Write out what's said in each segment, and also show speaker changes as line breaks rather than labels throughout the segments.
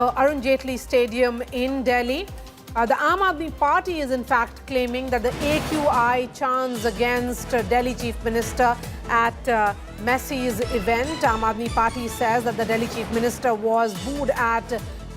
Arun Jaitley Stadium in Delhi. The Aam Aadmi Party is in fact claiming that the AQI chants against Delhi Chief Minister at Messi's event. Aam Aadmi Party says that the Delhi Chief Minister was booed at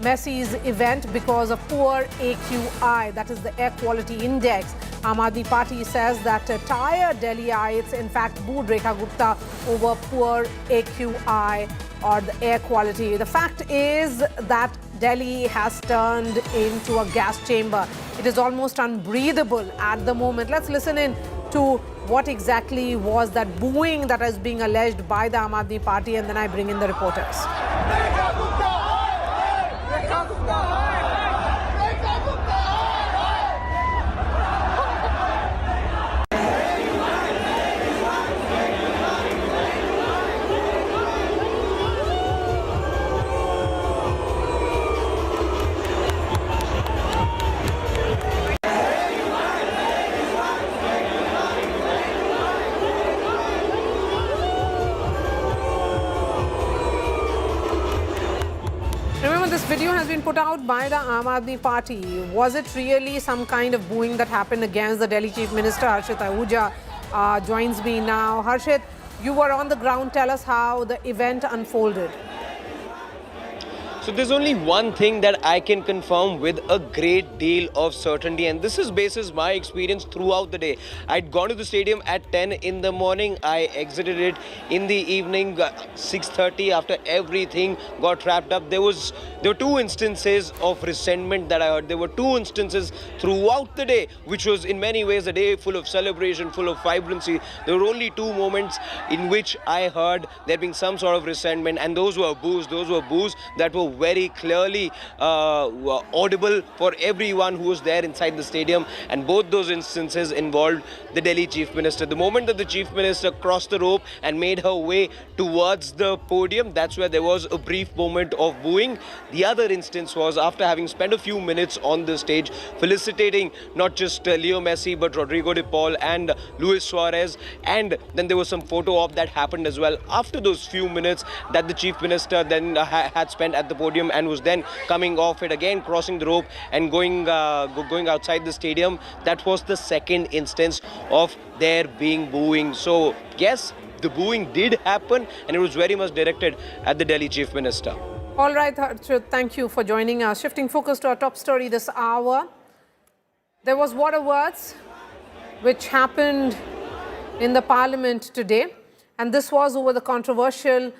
Messi's event because of poor AQI, that is the Air Quality Index. Aam Aadmi Party says that tired Delhiites in fact booed Rekha Gupta over poor AQI or the air quality. The fact is that Delhi has turned into a gas chamber. It is almost unbreathable at the moment. Let's listen in to what exactly was that booing that is being alleged by the Aam Aadmi Party, and then I bring in the reporters. Remember, this video has been put out by the Aam Aadmi Party. Was it really some kind of booing that happened against the Delhi Chief Minister? Harshit Ahuja joins me now. Harshit, you were on the ground. Tell us how the event unfolded.
So there's only one thing that I can confirm with a great deal of certainty, and this is basis my experience throughout the day. I'd gone to the stadium at 10 in the morning. I exited it in the evening, 6:30, after everything got wrapped up. There were two instances of resentment that I heard. There were two instances throughout the day, which was in many ways a day full of celebration, full of vibrancy. There were only two moments in which I heard there being some sort of resentment, and those were boos. Those were boos that were very clearly audible for everyone who was there inside the stadium, and both those instances involved the Delhi Chief Minister. The moment that the Chief Minister crossed the rope and made her way towards the podium, that's where there was a brief moment of booing. The other instance was after having spent a few minutes on the stage felicitating not just Leo Messi but Rodrigo de Paul and Luis Suarez, and then there was some photo op that happened as well after those few minutes that the Chief Minister then had spent at the podium, and was then coming off it again, crossing the rope and going outside the stadium. That was the second instance of there being booing. So yes, the booing did happen, and it was very much directed at the Delhi Chief Minister.
All right, Harshit, thank you for joining us. Shifting focus to our top story this hour. There was water words which happened in the parliament today, and this was over the controversial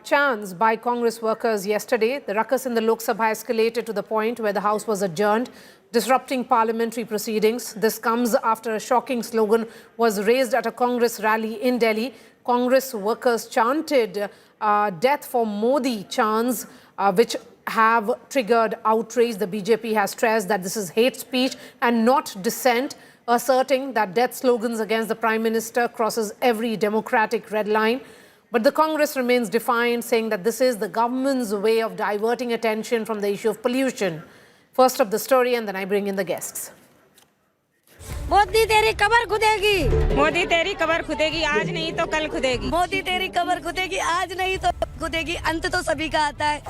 chants by Congress workers yesterday. The ruckus in the Lok Sabha escalated to the point where the House was adjourned, disrupting parliamentary proceedings. This comes after a shocking slogan was raised at a Congress rally in Delhi. Congress workers chanted death for Modi chants, which have triggered outrage. The BJP has stressed that this is hate speech and not dissent, asserting that death slogans against the Prime Minister crosses every democratic red line. But the Congress remains defiant, saying that this is the government's way of diverting attention from the issue of pollution. First up the story, and then I bring in the guests.
Modi तेरी cover खुदेगी,
Modi तेरी cover खुदेगी, आज नहीं तो कल खुदेगी।
मोदी तेरी cover खुदेगी, आज नहीं तो खुदेगी, अंत तो सभी का आता है।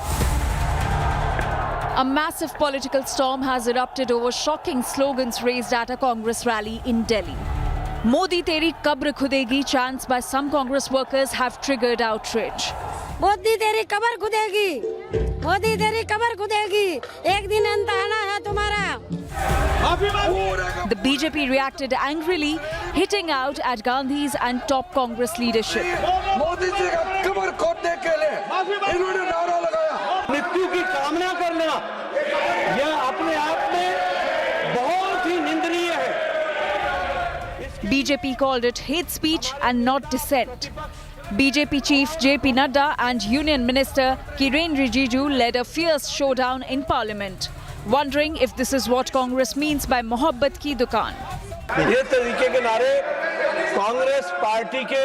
A massive political storm has erupted over shocking slogans raised at a Congress rally in Delhi. Modi teri kabr khudegi chants by some Congress workers have triggered outrage.
Modi तेरी कबर खुदेगी, मोदी तेरी कबर खुदेगी, एक दिन अंत आना है तुम्हारा।
The BJP reacted angrily, hitting out at Gandhi's and top Congress leadership.
Modi ji का cover खोदने के लिए इन्होंने नारा लगाया। मृत्यु की कामना करना यह अपने आप में बहुत ही निंदनीय है।
BJP called it hate speech and not dissent. BJP chief JP Nadda and Union Minister Kiren Rijiju led a fierce showdown in Parliament, wondering if this is what Congress means by Mohabbat ki dukaan.
ये तरीके के नारे Congress party के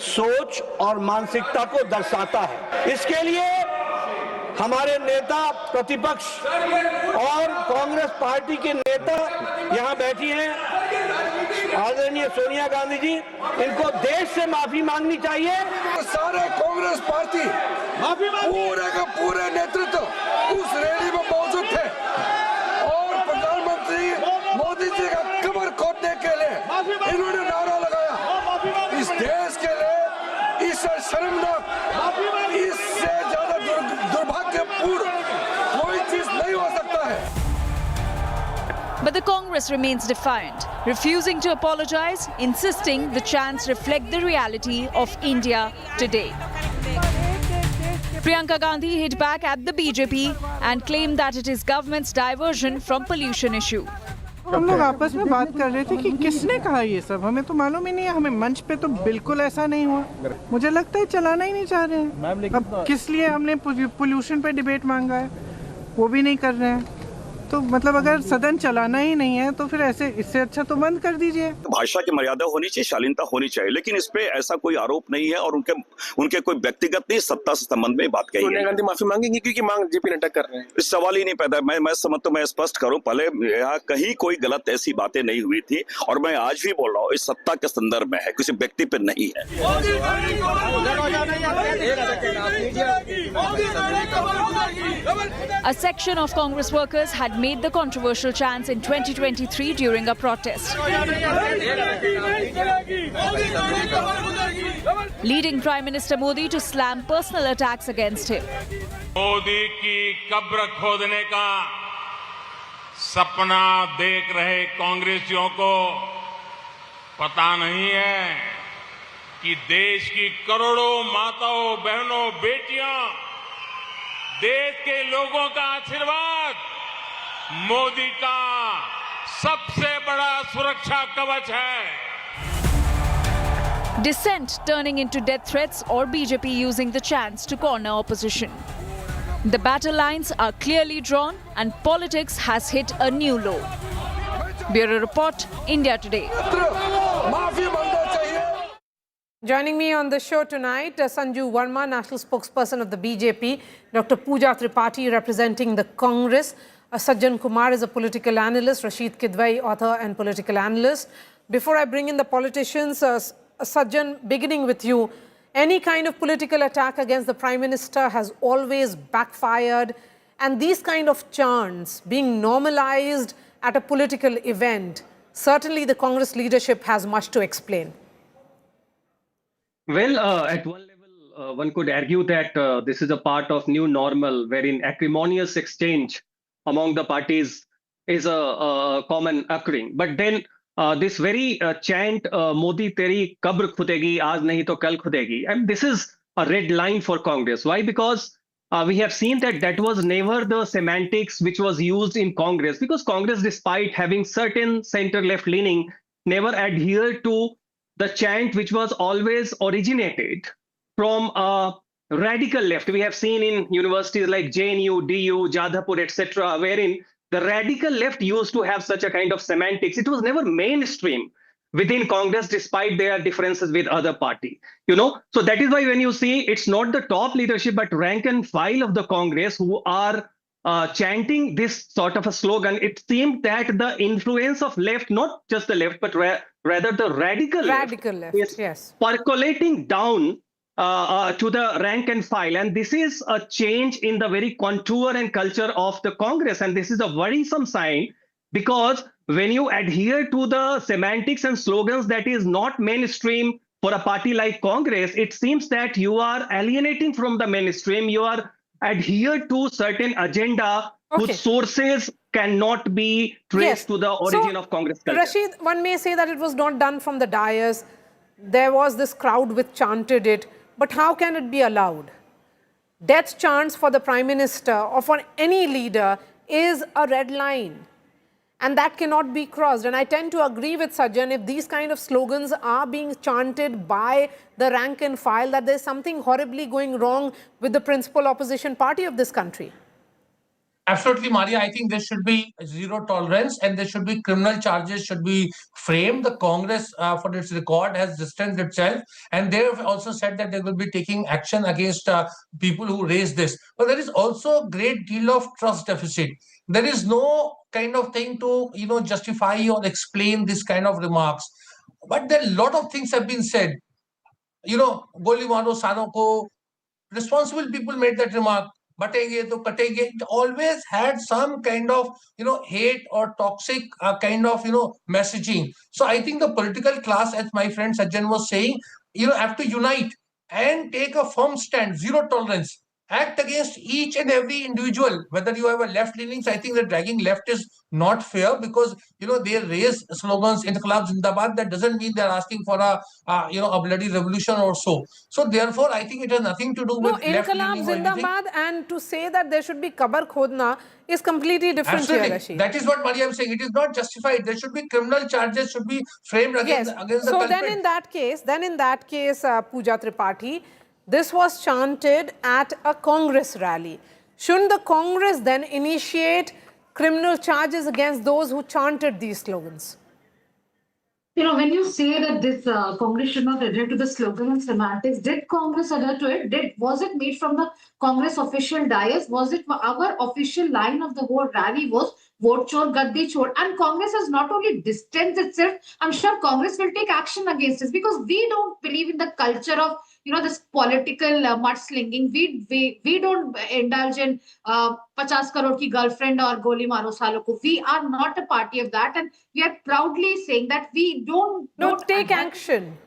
सोच और मानसिकता को दर्शाता है। इसके लिए हमारे नेता प्रतिपक्ष और कांग्रेस पार्टी के नेता यहाँ बैठी हैं, आदरणीय सोनिया गांधी जी, इनको देश से माफी मांगनी चाहिए। सारे कांग्रेस पार्टी पूरे का पूरे नेतृत्व उस
But the Congress remains defiant, refusing to apologize, insisting the chants reflect the reality of India today. Priyanka Gandhi hit back at the BJP and claimed that it is government's diversion from pollution issue.
हम लोग आपस में बात कर रहे थे कि किसने कहा ये सब, हमें तो मालूम ही नहीं है, हमें मंच पे तो बिल्कुल ऐसा नहीं हुआ। मुझे लगता है चलाना ही नहीं चाह रहे हैं। अब किस लिए हमने पोल्यूशन पे डिबेट मांगा है, वो भी नहीं कर रहे हैं। तो मतलब अगर सदन चलाना ही नहीं है तो फिर ऐसे इससे अच्छा तो बंद कर दीजिए।
भाषा की मर्यादा होनी चाहिए, शालीनता होनी चाहिए, लेकिन इस पे ऐसा कोई आरोप नहीं है और उनके कोई व्यक्तिगत नहीं, सत्ता से संबंध में बात कही है।
सोनिया गांधी माफी मांगेंगी क्योंकि मांग जेपी नड्डा कर रहे हैं।
इस सवाल ही नहीं पैदा। मैं समझ तो मैं स्पष्ट करूं, पहले यहाँ कहीं कोई गलत ऐसी बातें नहीं हुई थी और मैं आज भी बोल रहा हूँ इस सत्ता के संदर्भ में है, किसी व्यक्ति पे नहीं है।
A section of Congress workers had made the controversial chants in 2023 during a protest, leading Prime Minister Modi to slam personal attacks against him.
Modi की कब्र खोदने का सपना देख रहे कांग्रेसियों को पता नहीं है कि देश की करोड़ों माताओं, बहनों, बेटियां, देश के लोगों का आशीर्वाद मोदी का सबसे बड़ा सुरक्षा कवच है।
Dissent turning into death threats or BJP using the chants to corner opposition. The battle lines are clearly drawn and politics has hit a new low. Bureau Report, India Today.
Joining me on the show tonight, Sanju Verma, national spokesperson of the BJP, Dr. Pooja Tripathi representing the Congress, Sajjan Kumar is a political analyst, Rashid Kidwai, author and political analyst. Before I bring in the politicians, Sajjan, beginning with you, any kind of political attack against the Prime Minister has always backfired, and these kind of chants being normalized at a political event, certainly the Congress leadership has much to explain.
Well, at one level, one could argue that this is a part of new normal wherein acrimonious exchange among the parties is a common occurring. But then this very chant, Modi teri kabr khudegi, aaj nahi to kal khudegi, and this is a red line for Congress. Why? Because we have seen that that was never the semantics which was used in Congress, because Congress, despite having certain center-left leaning, never adhered to the chant which was always originated from a radical left. We have seen in universities like JNU, DU, Jadhavpur, etc., wherein the radical left used to have such a kind of semantics. It was never mainstream within Congress, despite their differences with other party. So that is why when you see it's not the top leadership, but rank and file of the Congress who are chanting this sort of a slogan, it seemed that the influence of left, not just the left, but rather the radical left, is
yes,
percolating down to the rank and file. And this is a change in the very contour and culture of the Congress. And this is a worrisome sign, because when you adhere to the semantics and slogans that is not mainstream for a party like Congress, it seems that you are alienating from the mainstream. You are adhered to certain agenda whose sources cannot be traced to the origin of Congress culture.
Rashid, one may say that it was not done from the dais. There was this crowd which chanted it. But how can it be allowed? Death chants for the Prime Minister or for any leader is a red line. And that cannot be crossed. And I tend to agree with Sajjan, if these kind of slogans are being chanted by the rank and file, that there's something horribly going wrong with the principal opposition party of this country.
Absolutely, Marya. I think there should be zero tolerance and there should be criminal charges should be framed. The Congress, for its record, has distanced itself. And they have also said that they will be taking action against people who raise this. But there is also a great deal of trust deficit. There is no kind of thing to, justify or explain this kind of remarks. But there are a lot of things have been said. Goli maro saro ko, responsible people made that remark. Batenge to katenge, it always had some kind of hate or toxic kind of messaging. So I think the political class, as my friend Sajjan was saying, have to unite and take a firm stand, zero tolerance. act against each and every individual, whether you have a left leanings. I think that dragging left is not fair, because they raise slogans in the club Zindabad. That doesn't mean they're asking for a bloody revolution or so. So therefore, I think it has nothing to do
No,
with left
Inqilab
leaning or anything.
Zindabad, and to say that there should be Kabar Khodna is completely different.
Absolutely.
Here, Rashid.
That is what Marya is saying. It is not justified. There should be criminal charges should be framed against the
So
culprit.
then in that case, Pooja Tripathi, this was chanted at a Congress rally. Shouldn't the Congress then initiate criminal charges against those who chanted these slogans?
When you say that this Congress should not adhere to the slogan and semantics, did Congress adhere to it? Was it made from the Congress official dais? Was it our official line of the whole rally was vote chor, gaddi chor? And Congress has not only distanced itself, I'm sure Congress will take action against this, because we don't believe in the culture of this political mudslinging. We don't indulge in 50 crore ki girlfriend or goli maro salo ko. We are not a party of that, and we are proudly saying that we don't
take action.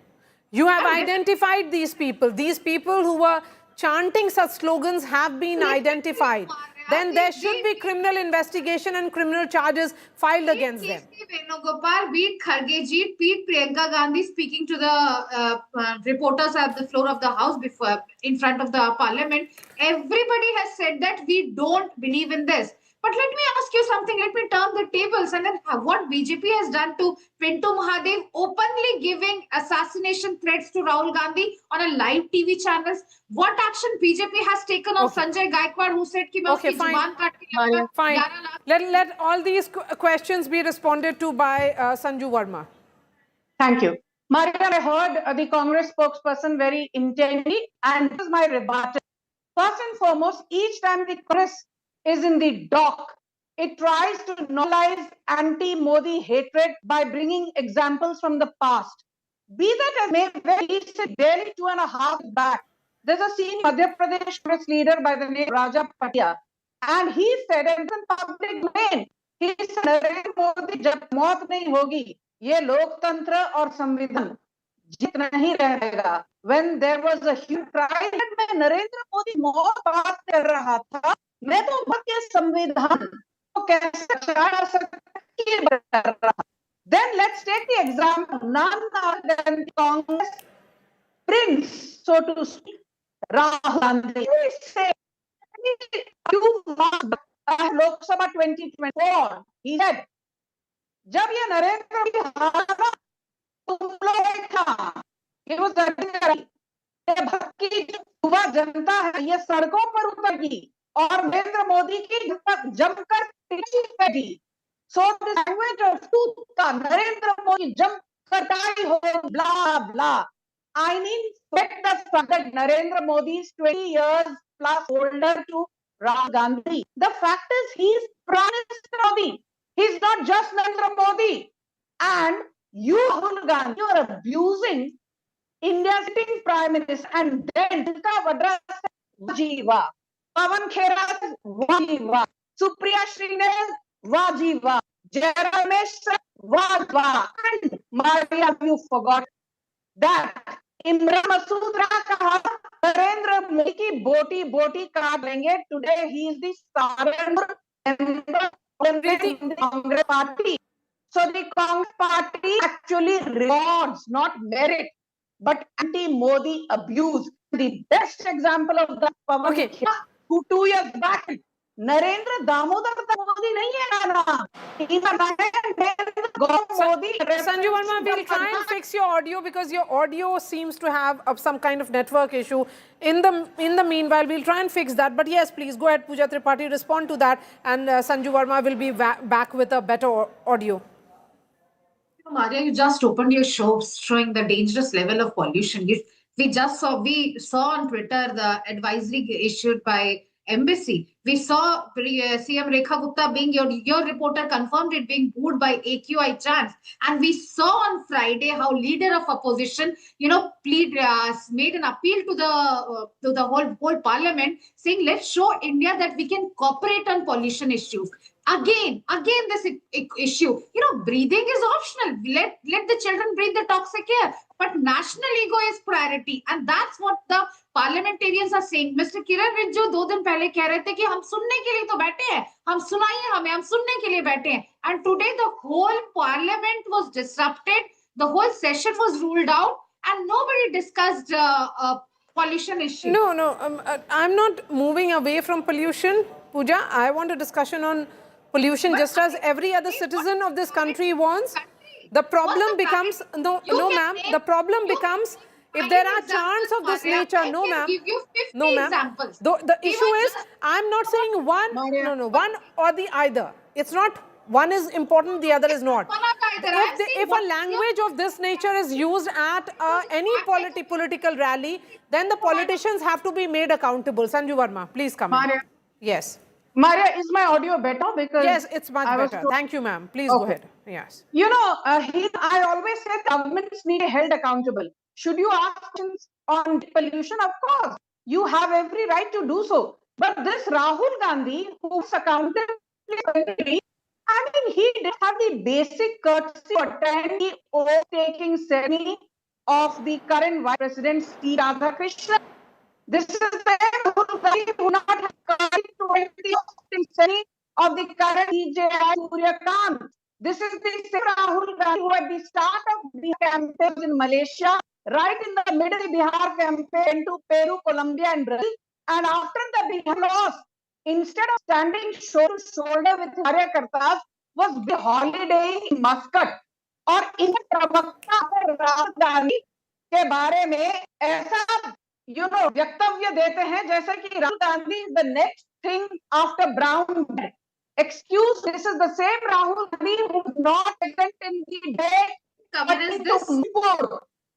You have identified these people. These people who were chanting such slogans have been identified. Then there should be criminal investigation and criminal charges filed against them.
Venugopal, beat Khargeji, beat Priyanka Gandhi speaking to the reporters at the floor of the house before, in front of the parliament. Everybody has said that we don't believe in this. But let me ask you something. Let me turn the tables. And then what BJP has done to Pintu Mahadev, openly giving assassination threats to Rahul Gandhi on a live TV channels. What action BJP has taken on Sanjay Gaikwad, who said ki
fine. Let all these questions be responded to by Sanju Verma.
Thank you. Marya, I heard the Congress spokesperson very intently, and this is my rebuttal. First and foremost, each time the Congress is in the dock, it tries to normalize anti-Modi hatred by bringing examples from the past. Be that as may, very recent, barely 2.5 years back, there's a senior Madhya Pradesh Congress leader by the name Raja Patia, and he said in public domain, he said, Narendra Modi, jab maut nahi hogi, ye loktantra aur samvidhan जीत नहीं रहेगा. When there was a huge cry that मैं नरेंद्र मोदी मौत बात कर रहा था, मैं तो भारत के संविधान को कैसे चढ़ा सकता. Then let's take the example, none other than the Congress prince, so to speak, Rahul Gandhi. He said, Lok Sabha 2024, he said, जब ये नरेंद्र मोदी हारा it was की युवा जनता है, ये सड़कों पर उतरी और नरेंद्र मोदी की जमकर बैठी. So the language of truth का नरेंद्र मोदी जम कटाई हो blah blah. I mean, forget the fact that Narendra Modi is 20 years plus older to Rahul Gandhi. The fact is, he is Prime Minister Modi. He's not just Narendra Modi. And you, Rahul Gandhi, you are abusing India's sitting Prime Minister, and then Dilka Vadra says, Vajiva. Pawan Khera says, Vajiva. Supriya Srinath, Vajiva. Jayaramesh says, Vajiva. And Marya, you forgot that Imran Masood कहा नरेंद्र मोदी की बोटी बोटी काट लेंगे. Today he is the star member of the Congress party. So the Congress party actually rewards not merit but anti-Modi abuse. The best example of that, Pawan Khera, who 2 years back, Narendra Damodar Modi nahi hai na.
Sanju Verma, we'll try and fix your audio because your audio seems to have some kind of network issue. In the meanwhile, we'll try and fix that. But yes, please go ahead, Pooja Tripathi, respond to that, and Sanju Verma will be back with a better audio.
Marya, you just opened your show showing the dangerous level of pollution. We saw on Twitter the advisory issued by embassy. We saw CM Rekha Gupta being your reporter confirmed it being booed by AQI chants, and we saw on Friday how leader of opposition made an appeal to the whole parliament saying, let's show India that we can cooperate on pollution issues. Again, this issue. Breathing is optional. Let the children breathe the toxic air. But national ego is priority, and that's what the parliamentarians are saying. Mr. Kiran Rijiju 2 दिन पहले कह रहे थे कि हम सुनने के लिए तो बैठे हैं, हम सुनाइए हमें, हम सुनने के लिए बैठे हैं. And today the whole parliament was disrupted, the whole session was ruled out, and nobody discussed pollution issue.
No, I'm not moving away from pollution, Pooja. I want a discussion on pollution just as every other citizen of this country wants. The problem becomes, no ma'am, the problem becomes if there are chants of this nature, no ma'am, no ma'am. The issue is, I'm not saying one, one or the either. It's not one is important, the other is not. If a language of this nature is used at any political rally, then the politicians have to be made accountable. Sanju Verma, please come in. Yes.
Maria, is my audio better? Because
yes, it's much better. Thank you, ma'am. Please go ahead. Yes.
I always say governments need to be held accountable. Should you ask questions on pollution? Of course, you have every right to do so. But this Rahul Gandhi, who's accountable, he did have the basic courtesy to attend the oath-taking ceremony of the current Vice President, C. Radhakrishnan. This is the Rahul Gandhi who not have courage to attend the oath-taking ceremony of the current CJI Surya Kant. This is the same Rahul Gandhi who at the start of the campaigns in Malaysia, right in the middle of the Bihar campaign to Peru, Colombia and Brazil, and after the Bihar lost, instead of standing shoulder to shoulder with Karyakartas, was holiday in Muscat. और इन प्रवक्ता राहुल गांधी के बारे में ऐसा वक्तव्य देते हैं जैसे कि Rahul Gandhi is the next thing after Brown. Excuse, this is the same Rahul Gandhi who is not present in the day.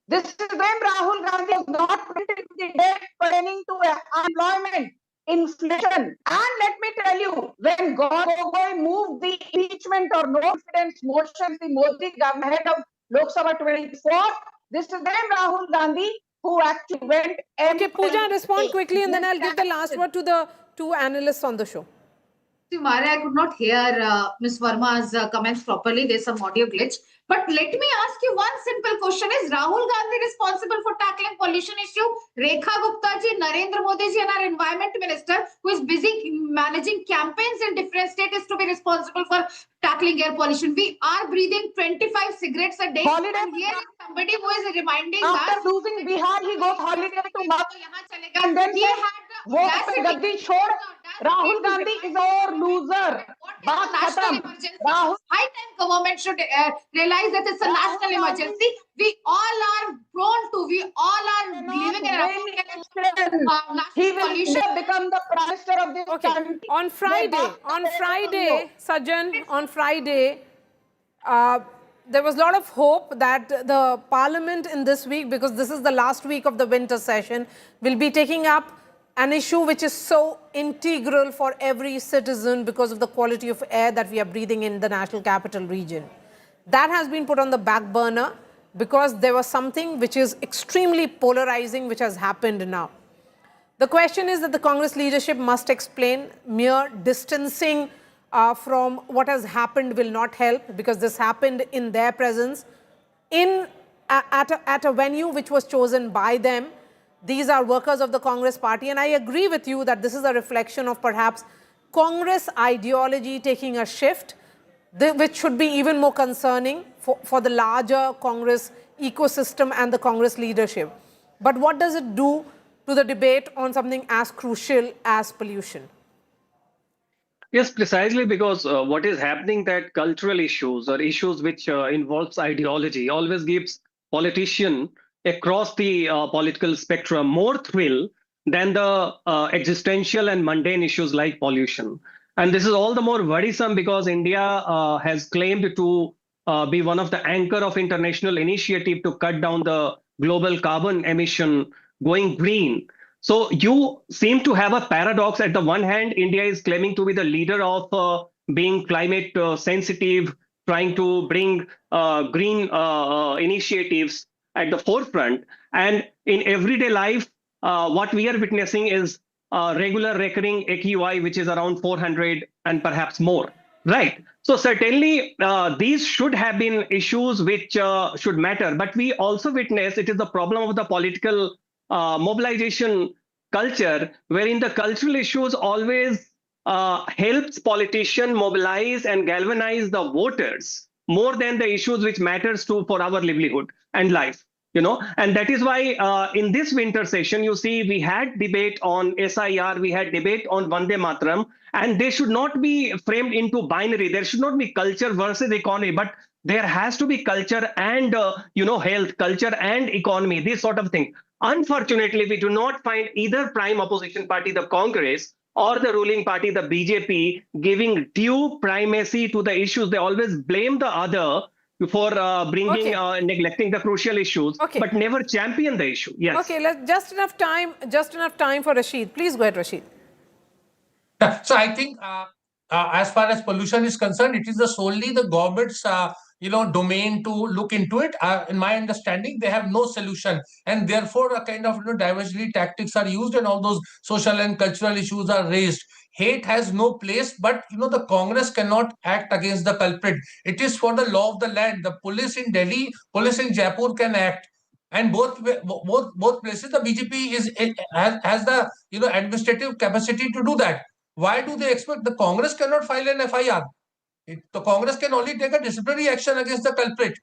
This is the same Rahul Gandhi who is not present in the day pertaining to unemployment, inflation. And let me tell you, when Gogoi moved the impeachment or no confidence motion, the Modi government head of Lok Sabha 24, this is the same Rahul Gandhi who actually went.
Okay, Pooja, respond quickly and then I'll give the last word to the two analysts on the show.
Marya, I could not hear Ms. Verma's comments properly. There's some audio glitch. But let me ask you one simple question. Is Rahul Gandhi responsible for tackling pollution issue? Rekha Gupta ji, Narendra Modi ji and our environment minister who is busy managing campaigns in different states is to be responsible for tackling air pollution. We are breathing 25 cigarettes a day.
Holiday.
And here is somebody who is reminding
after
us.
losing Bihar, he goes holiday to Mathura. And then he had Gaddi chhod. Rahul Gandhi is our loser.
High time government should realize that it's a national emergency. We all are prone to, we all are living in a
he will become the prime minister of this country.
On Friday, Sajjan, on Friday, there was a lot of hope that the parliament in this week, because this is the last week of the winter session, will be taking up an issue which is so integral for every citizen because of the quality of air that we are breathing in the national capital region. That has been put on the back burner because there was something which is extremely polarizing which has happened now. The question is that the Congress leadership must explain. Mere distancing from what has happened will not help because this happened in their presence, at a venue which was chosen by them. These are workers of the Congress party, and I agree with you that this is a reflection of perhaps Congress ideology taking a shift, which should be even more concerning for the larger Congress ecosystem and the Congress leadership. But what does it do to the debate on something as crucial as pollution?
Yes, precisely because what is happening that cultural issues or issues which involves ideology always gives politicians across the political spectrum more thrill than the existential and mundane issues like pollution. And this is all the more worrisome because India has claimed to be one of the anchor of international initiative to cut down the global carbon emission going green. So you seem to have a paradox. At the one hand, India is claiming to be the leader of being climate sensitive, trying to bring green initiatives at the forefront. And in everyday life, what we are witnessing is regular recurring AQI, which is around 400 and perhaps more. Right. So certainly these should have been issues which should matter. But we also witness it is the problem of the political mobilization culture, wherein the cultural issues always helps politicians mobilize and galvanize the voters more than the issues which matters to for our livelihood and life. And that is why in this winter session, you see, we had debate on SIR, we had debate on Vande Mataram, and they should not be framed into binary. There should not be culture versus economy, but there has to be culture and, health, culture and economy, this sort of thing. Unfortunately, we do not find either prime opposition party, the Congress, or the ruling party, the BJP, giving due primacy to the issues. They always blame the other for neglecting the crucial issues, but never champion the issue. Yes.
Okay, just enough time for Rashid. Please go ahead, Rashid.
So I think as far as pollution is concerned, it is solely the government's domain to look into it. In my understanding, they have no solution, and therefore a kind of diversionary tactics are used, and all those social and cultural issues are raised. Hate has no place, but the Congress cannot act against the culprit. It is for the law of the land. The police in Delhi, police in Jaipur can act, and both places the BJP has the administrative capacity to do that. Why do they expect the Congress cannot file an FIR? The Congress can only take a disciplinary action against the culprit,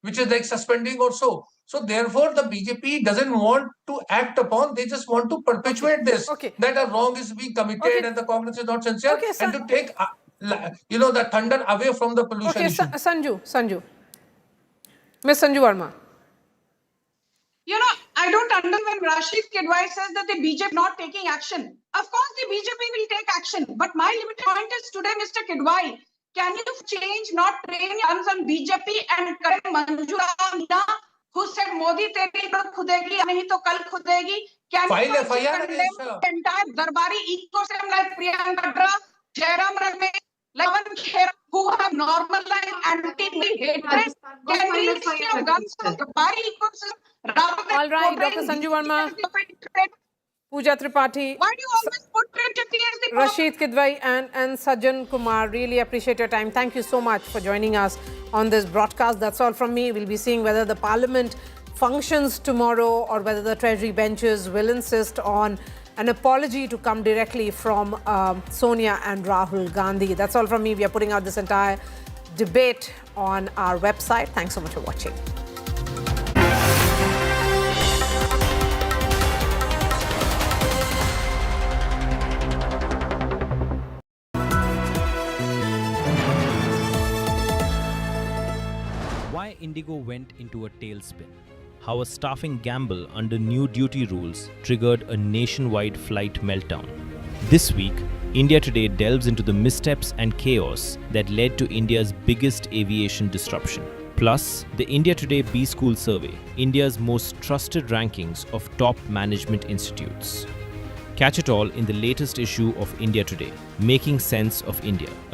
which is like suspending or so. So therefore, the BJP doesn't want to act upon, they just want to perpetuate this, that a wrong is being committed and the Congress is not sincere, and to take, the thunder away from the pollution issue.
Sanju. Ms. Sanju Verma.
I don't understand when Rashid Kidwai says that the BJP not taking action. Of course, the BJP will take action. But my limited point is today, Mr. Kidwai, can you change, not train your hands on BJP and correct Manjura Meena, who said Modi teri kal khudegi, nahi to kal khudegi? Can you condemn the entire Darbari ecosystem like Priyanka Dra, Jairam Ramesh, Lavan Kher, who have normalized anti-hatred? Can we list your guns on Darbari ecosystem?
All right, Dr. Sanju Verma, Pooja Tripathi,
why do you always put the
Rashid Kidwai and Sajjan Kumar, really appreciate your time. Thank you so much for joining us on this broadcast. That's all from me. We'll be seeing whether the Parliament functions tomorrow or whether the Treasury benches will insist on an apology to come directly from Sonia and Rahul Gandhi. That's all from me. We are putting out this entire debate on our website. Thanks so much for watching.
Why Indigo went into a tailspin, how a staffing gamble under new duty rules triggered a nationwide flight meltdown. This week, India Today delves into the missteps and chaos that led to India's biggest aviation disruption. Plus, the India Today B School survey, India's most trusted rankings of top management institutes. Catch it all in the latest issue of India Today, Making Sense of India.